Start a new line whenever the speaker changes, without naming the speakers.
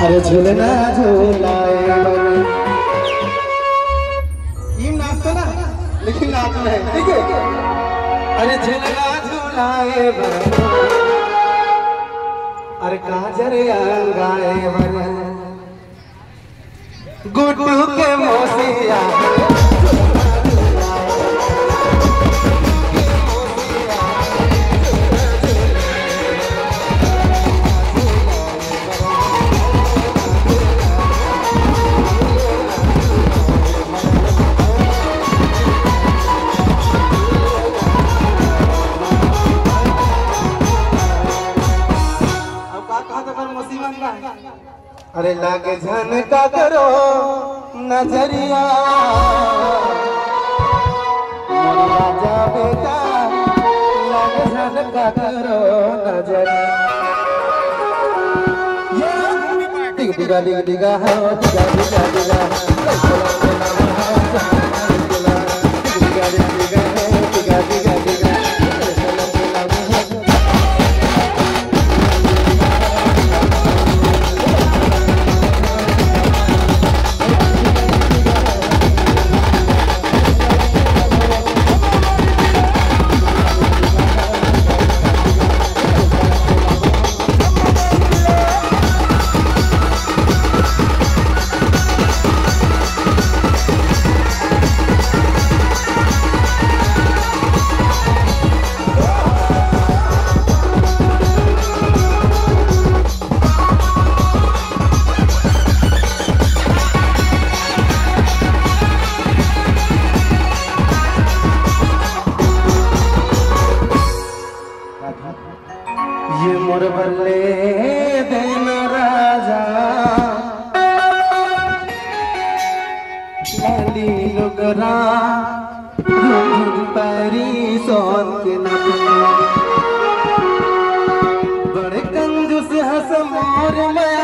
अरे झूलना झूलाए
ये नाचता ना लेकिन नाचना है ठीक है।
अरे झूलना झूलाए अरे काजर अंगाए गुड्डू के मोसिया अरे लागे झनका करो नजरिया राजा बेटा लागे झनका करो नजरिया दिगा दिगा दिगा हाँ दिगा दिगा दिगा ये मोर बल्ले देना राजा लाली लुगरा पैरी सोन के बड़े कंजूस हंस मोर में